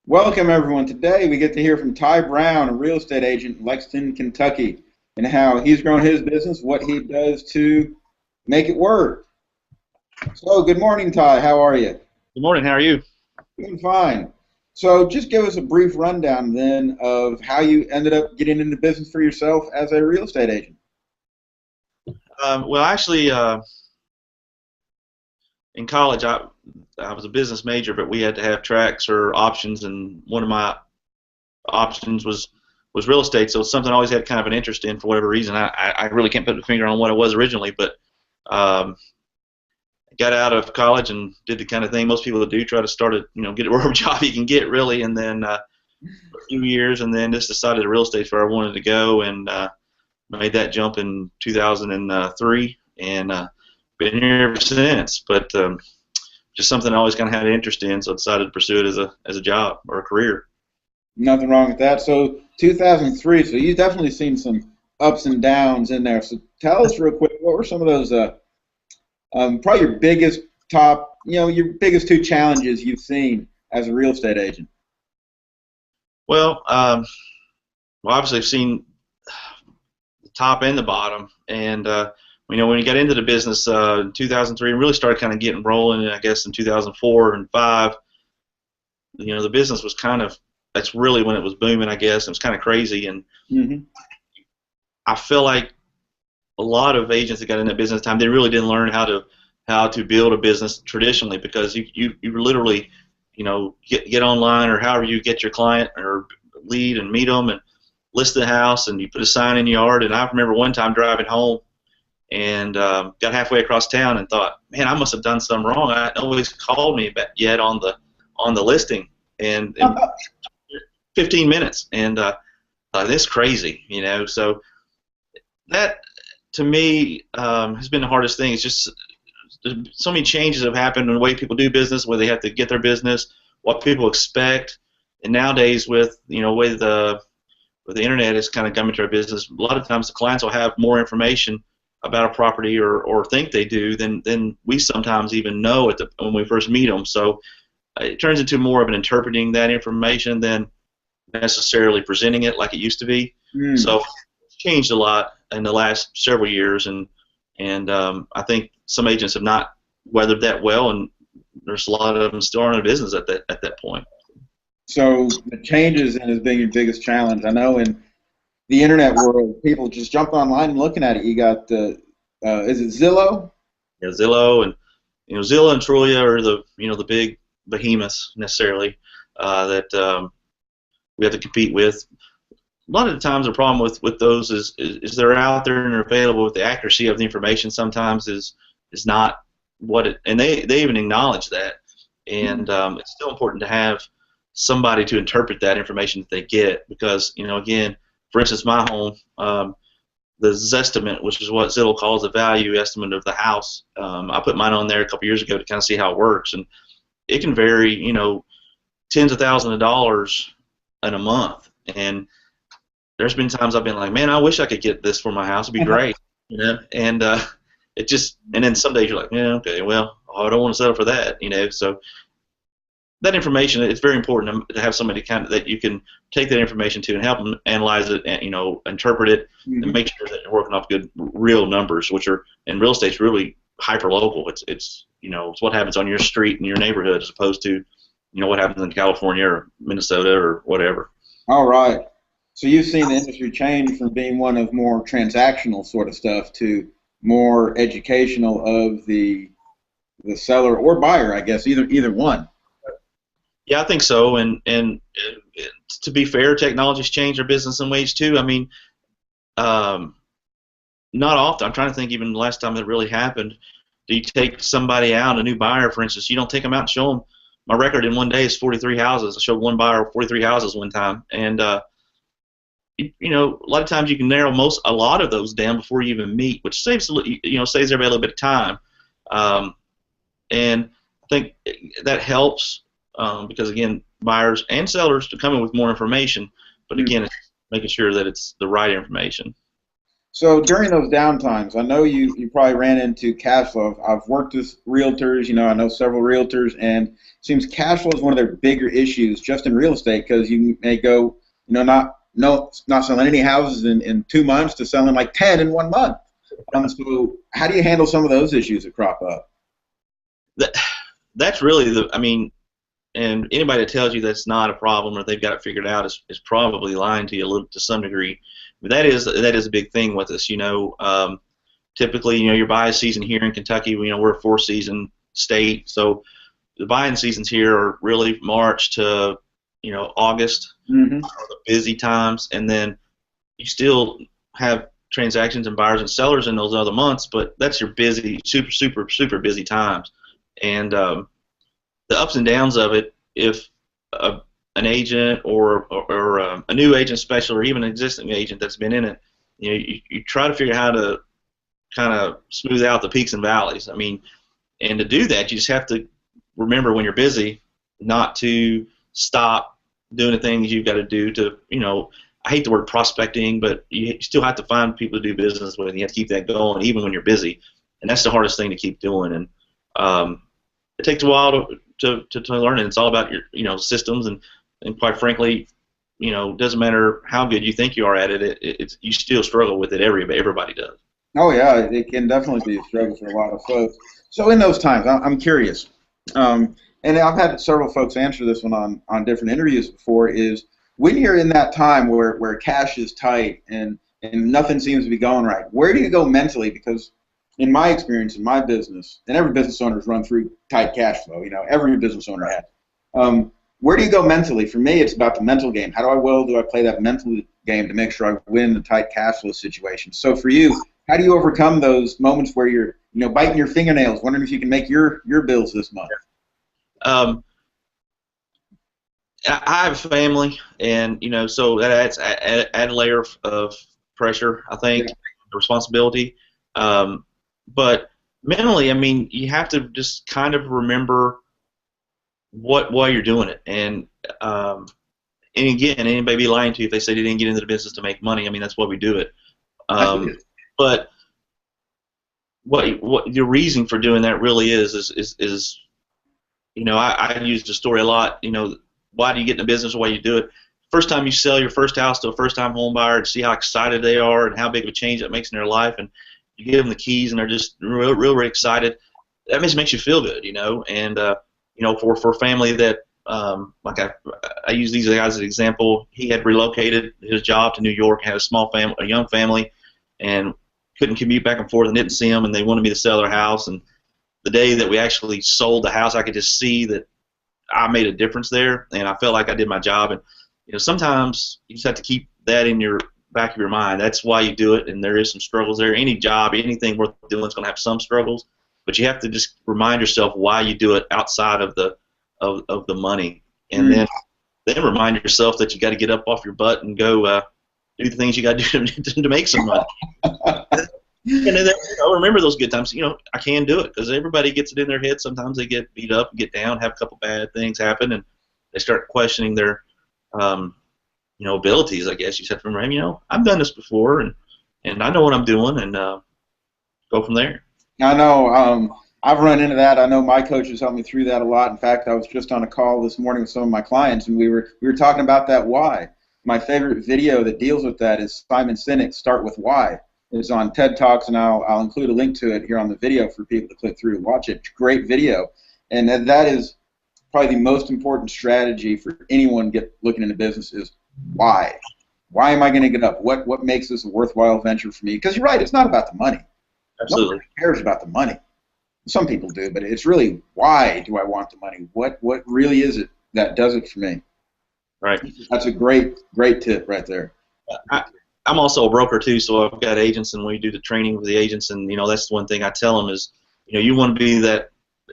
Welcome, everyone. Today we get to hear from Ty Brown, a real estate agent in Lexington, Kentucky, and how he's grown his business, what he does to make it work. So, good morning, Ty. How are you? Good morning. How are you? Doing fine. So, just give us a brief rundown then of how you ended up getting into business for yourself as a real estate agent. Actually, in college, I was a business major, but we had to have tracks or options, and one of my options was real estate. So it's something I always had kind of an interest in for whatever reason. I really can't put the finger on what it was originally, but I got out of college and did the kind of thing most people do, try to start get whatever job you can get, really, and then a few years, and then just decided the real estate's where I wanted to go, and made that jump in 2003, and been here ever since. But just something I always kind of had an interest in, so I decided to pursue it as a job or a career. Nothing wrong with that. So, 2003, so you've definitely seen some ups and downs in there. So, tell us real quick, what were some of those, probably your biggest your biggest two challenges you've seen as a real estate agent? Obviously I've seen the top and the bottom, and when you got into the business in 2003 and really started kind of getting rolling, I guess in 2004 and 5, the business was that's really when it was booming, I guess. It was kind of crazy, and I feel like a lot of agents that got in that business time, they really didn't learn how to build a business traditionally, because you literally get online, or however you get your client or lead and meet them and list the house, and you put a sign in your yard. And I remember one time driving home and got halfway across town and thought, man, I must have done something wrong. Nobody's called me yet on the listing, and 15 minutes, and this is crazy, So that to me has been the hardest thing. It's just there's so many changes have happened in the way people do business, where they have to get their business, what people expect, and nowadays with with the internet is kind of coming to our business. A lot of times the clients will have more information about a property or think they do than we sometimes even know when we first meet them. So it turns into more of an interpreting that information than necessarily presenting it like it used to be. So it's changed a lot in the last several years, and I think some agents have not weathered that well, and there's a lot of them still aren't in business at that point. So the changes in has been your biggest challenge. I know in the internet world, people just jump online and looking at it. You got is it Zillow? Yeah, Zillow and Zillow and Trulia are the big behemoths necessarily that we have to compete with. A lot of the times the problem with those is they're out there and they're available, but the accuracy of the information sometimes is not what it, and they even acknowledge that, and it's still important to have somebody to interpret that information that they get, because again, for instance, my home, the Zestimate, which is what Zillow calls the value estimate of the house, I put mine on there a couple years ago to kind of see how it works, and it can vary tens of thousands of dollars in a month, and there's been times I've been like, man, I wish I could get this for my house. It'd be great, and it just, and then some days you're like, yeah, okay, well, I don't want to settle for that, So that information, it's very important to have somebody that you can take that information to and help them analyze it and interpret it and make sure that you're working off good real numbers, which are in real estate really hyper local. It's what happens on your street in your neighborhood, as opposed to what happens in California or Minnesota or whatever. All right. So you've seen the industry change from being one of more transactional sort of stuff to more educational of the seller or buyer, I guess, either one. Yeah, I think so. And to be fair, technology's changed our business in ways too. I mean, not often. I'm trying to think even the last time that really happened. Do you take somebody out, a new buyer, for instance? You don't take them out and show them. My record in one day is 43 houses. I showed one buyer 43 houses one time, and a lot of times you can narrow a lot of those down before you even meet, which saves everybody a little bit of time, and I think that helps because again, buyers and sellers to come in with more information, but again, it's making sure that it's the right information. So during those downtimes, I know you probably ran into cash flow. I've worked with realtors, I know several realtors, and it seems cash flow is one of their bigger issues just in real estate because you may go, not selling any houses in 2 months to selling like 10 in 1 month. So how do you handle some of those issues that crop up? That, that's really I mean, and anybody that tells you that's not a problem or they've got it figured out is probably lying to you a little to some degree. But that is a big thing with us. Typically, your buying season here in Kentucky, we're a 4-season state, so the buying seasons here are really March to August, Mm-hmm. are the busy times, and then you still have transactions and buyers and sellers in those other months, but that's your busy, super, super, super busy times. And the ups and downs of it, if an agent or a new agent special or even an existing agent that's been in it, you try to figure out how to kind of smooth out the peaks and valleys. I mean, and to do that, you just have to remember when you're busy not to stop doing the things you've got to do to, I hate the word prospecting, but you still have to find people to do business with, and you have to keep that going even when you're busy. And that's the hardest thing to keep doing. And it takes a while to learn, and it's all about your systems, and quite frankly, it doesn't matter how good you think you are at it, it's you still struggle with it. Everybody does. Oh yeah, it can definitely be a struggle for a lot of folks. So in those times, I'm curious, and I've had several folks answer this one on different interviews before. Is when you're in that time where cash is tight and nothing seems to be going right, where do you go mentally? Because in my experience, in my business, and every business owner has run through tight cash flow. Every business owner has. Where do you go mentally? For me, it's about the mental game. How do I play that mental game to make sure I win the tight cash flow situation? So for you, how do you overcome those moments where you're, biting your fingernails, wondering if you can make your bills this month? I have a family, and so that adds add a layer of pressure, I think, Yeah. responsibility. But mentally, I mean, you have to just kind of remember why you're doing it, and again, anybody be lying to you if they say they didn't get into the business to make money. I mean, that's why we do it. But what your reason for doing that really is I use the story a lot. Why do you get in the business? Why you do it? First time you sell your first house to a first-time home buyer, and see how excited they are and how big of a change that makes in their life, and you give them the keys and they're just real excited. That makes you feel good, And for a family that like I use these guys as an example. He had relocated his job to New York, had a young family, and couldn't commute back and forth and didn't see them, and they wanted me to sell their house. And the day that we actually sold the house, I could just see that I made a difference there, and I felt like I did my job. And sometimes you just have to keep that in your back of your mind. That's why you do it, and there is some struggles there. Any job, anything worth doing is going to have some struggles, but you have to just remind yourself why you do it outside of the money, and then remind yourself that you got to get up off your butt and go do the things you got to do to make some money. And then remember those good times. I can do it, because everybody gets it in their head. Sometimes they get beat up and get down, have a couple bad things happen, and they start questioning their abilities. I guess you said to remember, I've done this before, and I know what I'm doing, and go from there. I know. I've run into that. I know my coaches helped me through that a lot. In fact, I was just on a call this morning with some of my clients, and we were talking about that why. My favorite video that deals with that is Simon Sinek's "Start with Why." It's on TED Talks, and I'll include a link to it here on the video for people to click through and watch it. Great video, and that is probably the most important strategy for anyone looking into business is why. Why am I going to get up? What makes this a worthwhile venture for me? Because you're right, it's not about the money. Absolutely. Nobody cares about the money. Some people do, but it's really why do I want the money? What really is it that does it for me? Right. That's a great tip right there. I'm also a broker too, so I've got agents, and we do the training with the agents, and that's the one thing I tell them is, you want to be that.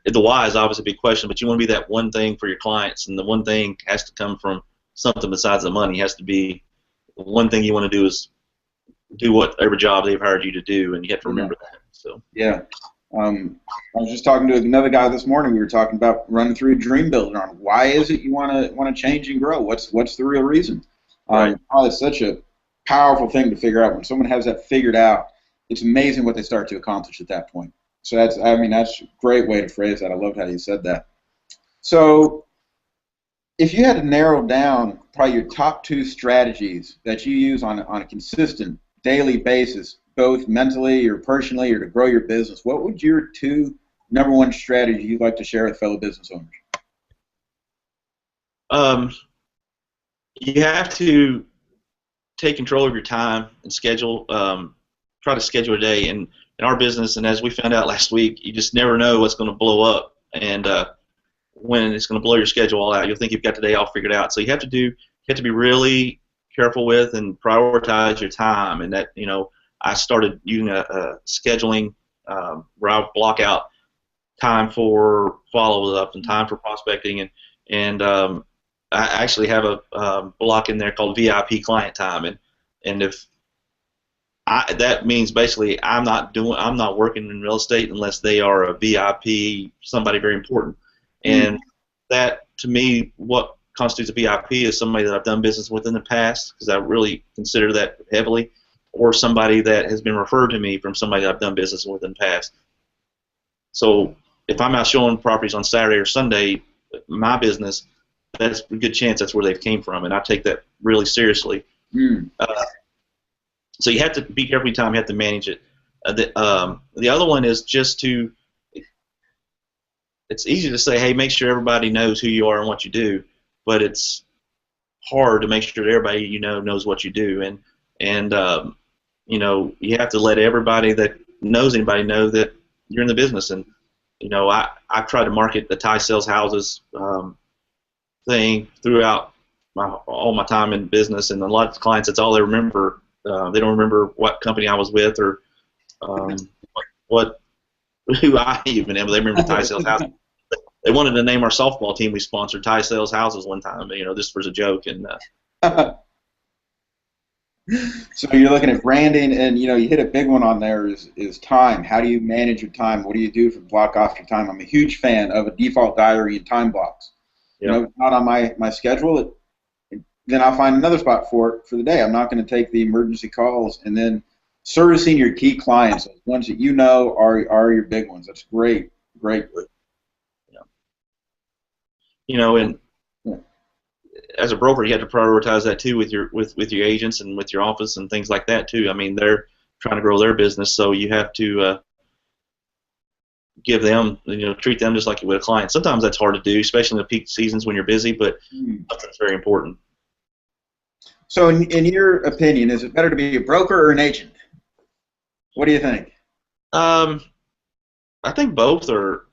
The why is obviously a big question, but you want to be that one thing for your clients, and the one thing has to come from something besides the money. It has to be the one thing you want to do is do whatever job they've hired you to do, and you have to remember that. So yeah. I was just talking to another guy this morning. We were talking about running through a dream builder on why is it you want to change and grow. What's the real reason? Right. It's such a powerful thing to figure out. When someone has that figured out, it's amazing what they start to accomplish at that point. So I mean, that's a great way to phrase that. I loved how you said that. So if you had to narrow down probably your top two strategies that you use on a consistent daily basis, both mentally or personally or to grow your business, what would your two number one strategy you'd like to share with fellow business owners? You have to take control of your time and schedule. Try to schedule a day. And in our business, and as we found out last week, you just never know what's going to blow up, and when it's going to blow your schedule all out. You'll think you've got the day all figured out. So you have to be really careful with and prioritize your time. And that, I started using a scheduling where I block out time for follow-up and time for prospecting, and I actually have a block in there called VIP client time, and if that means basically I'm not working in real estate unless they are a VIP, somebody very important, and that to me, what constitutes a VIP is somebody that I've done business with in the past, because I really consider that heavily, or somebody that has been referred to me from somebody that I've done business with in the past. So if I'm out showing properties on Saturday or Sunday, my business, that's a good chance that's where they came from, and I take that really seriously. So you have to be careful every time. You have to manage it. The other one is just to. It's easy to say, hey, make sure everybody knows who you are and what you do, but it's hard to make sure that everybody knows what you do, and you have to let everybody that knows anybody know that you're in the business. And I try to market the Ty Sales Houses thing throughout all my time in business, and a lot of clients, that's all they remember. They don't remember what company I was with or who I even am. They remember Ty Sales Houses. They wanted to name our softball team we sponsored Ty Sales Houses one time. This was a joke. And so you're looking at branding, and you hit a big one on there is time. How do you manage your time? What do you do for block off your time? I'm a huge fan of a default diary and time blocks. Yep. If it's not on my schedule, then I'll find another spot for it for the day. I'm not going to take the emergency calls, and then servicing your key clients, the ones that are your big ones. That's great. And as a broker, you have to prioritize that too with your agents and with your office and things like that too. I mean, they're trying to grow their business, so you have to give them, treat them just like you would a client. Sometimes that's hard to do, especially in the peak seasons when you're busy, but that's very important. So, in your opinion, is it better to be a broker or an agent? What do you think? I think both are.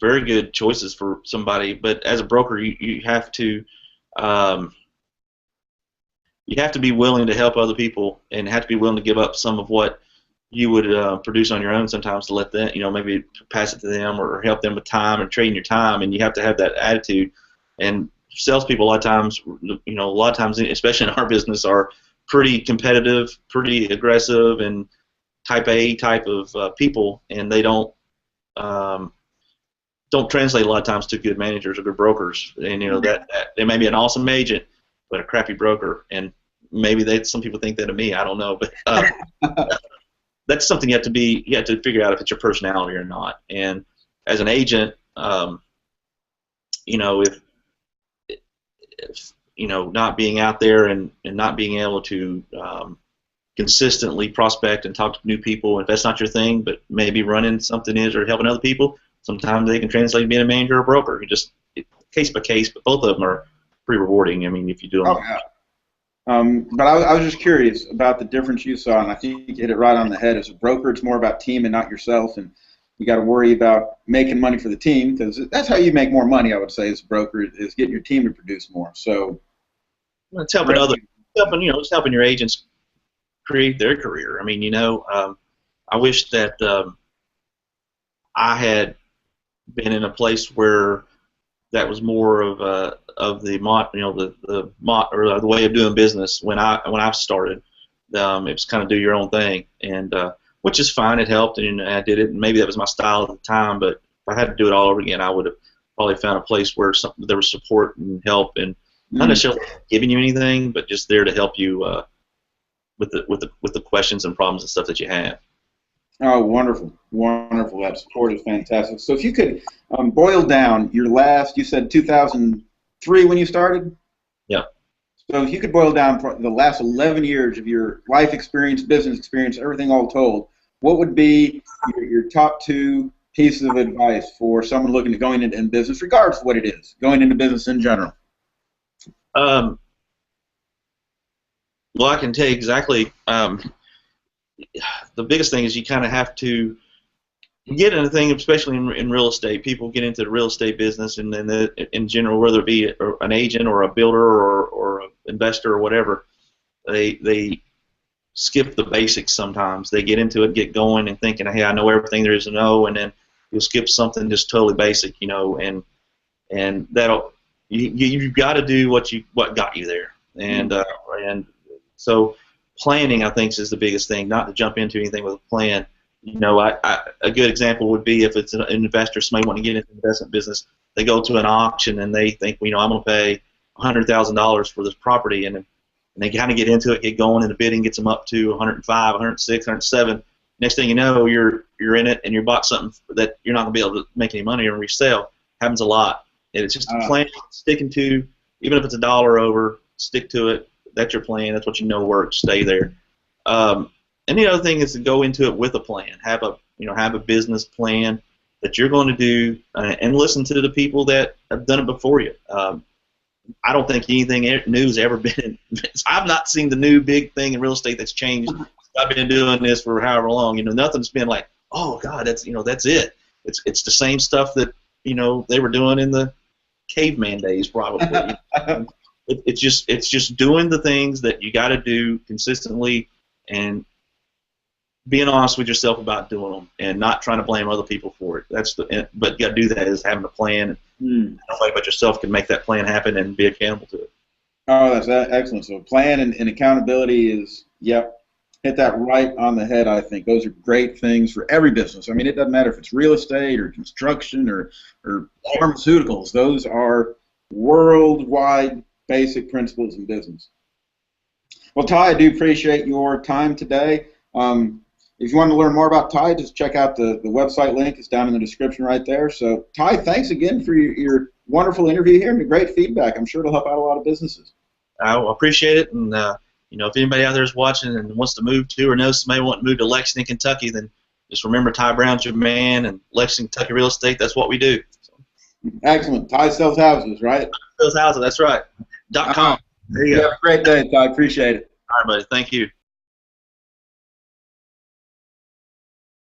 Very good choices for somebody, but as a broker, you have to be willing to help other people, and have to be willing to give up some of what you would produce on your own sometimes to let them, maybe pass it to them or help them with time and trading your time, and you have to have that attitude. And salespeople, a lot of times, especially in our business, are pretty competitive, pretty aggressive, and type A type of people, and they don't translate a lot of times to good managers or good brokers. And that they may be an awesome agent, but a crappy broker. And maybe some people think that of me. I don't know, but that's something you have to figure out if it's your personality or not. And as an agent, if not being out there and not being able to consistently prospect and talk to new people, if that's not your thing, but maybe running something is or helping other people, sometimes they can translate to being a manager or a broker. Just case by case, but both of them are pretty rewarding. I mean, if you do them. Oh, yeah. But I was just curious about the difference you saw, and I think you hit it right on the head. As a broker, it's more about team and not yourself, and you got to worry about making money for the team, because that's how you make more money, I would say, as a broker, is getting your team to produce more. So it's helping it's helping your agents create their career. I mean, I wish that I had been in a place where that was more of the way of doing business when I started. It was kind of do your own thing, and which is fine. It helped, and I did it. And maybe that was my style at the time. But if I had to do it all over again, I would have probably found a place where there was support and help, and Not necessarily giving you anything, but just there to help you with the questions and problems and stuff that you have. Oh, wonderful, wonderful. That support is fantastic. So if you could boil down your last, you said 2003 when you started? Yeah. So if you could boil down the last 11 years of your life experience, business experience, everything all told, what would be your top two pieces of advice for someone looking to going into business, regardless of what it is, going into business in general? Well, I can tell you exactly. The biggest thing is you kind of have to get into thing, especially in real estate. People get into the real estate business, and then in general, whether it be an agent or a builder or an investor or whatever, they skip the basics sometimes. They get into it, get going, and thinking, hey, I know everything there is to know, and then you'll skip something just totally basic, and that'll you've got to do what got you there, and so planning, I think, is the biggest thing. Not to jump into anything with a plan. A good example would be if it's an investor, somebody wanting to get into the investment business, they go to an auction and they think, I'm going to pay $100,000 for this property, and they kind of get into it, get going, and the bidding gets them up to 105, 106, 107. Next thing you know, you're in it, and you bought something that you're not going to be able to make any money or resell. Happens a lot. And it's just a plan, sticking to, even if it's $1 over, stick to it. That's your plan. That's what you know works. Stay there. And the other thing is to go into it with a plan. Have a business plan that you're going to do, and listen to the people that have done it before you. I don't think anything new has ever been. I've not seen the new big thing in real estate that's changed. I've been doing this for however long. Nothing's been like, oh God, that's it. It's the same stuff that they were doing in the caveman days probably. It's just doing the things that you got to do consistently, and being honest with yourself about doing them, and not trying to blame other people for it. But you got to do that is having a plan. Nobody but yourself can make that plan happen and be accountable to it. Oh, that's excellent. So plan and accountability is, yep, hit that right on the head, I think. Those are great things for every business. I mean, it doesn't matter if it's real estate or construction or pharmaceuticals. Those are worldwide basic principles in business. Well, Ty, I do appreciate your time today. If you want to learn more about Ty, just check out the website link. It's down in the description right there. So, Ty, thanks again for your wonderful interview here and the great feedback. I'm sure it'll help out a lot of businesses. I appreciate it. And, if anybody out there is watching and wants to move to or knows somebody wanting to move to Lexington, Kentucky, then just remember Ty Brown's your man, and Lexington, Kentucky Real Estate, that's what we do. So. Excellent. Ty sells houses, right? Sells houses, that's right. .com. There you go. Have a great day, Ty. Appreciate it. All right, buddy. Thank you.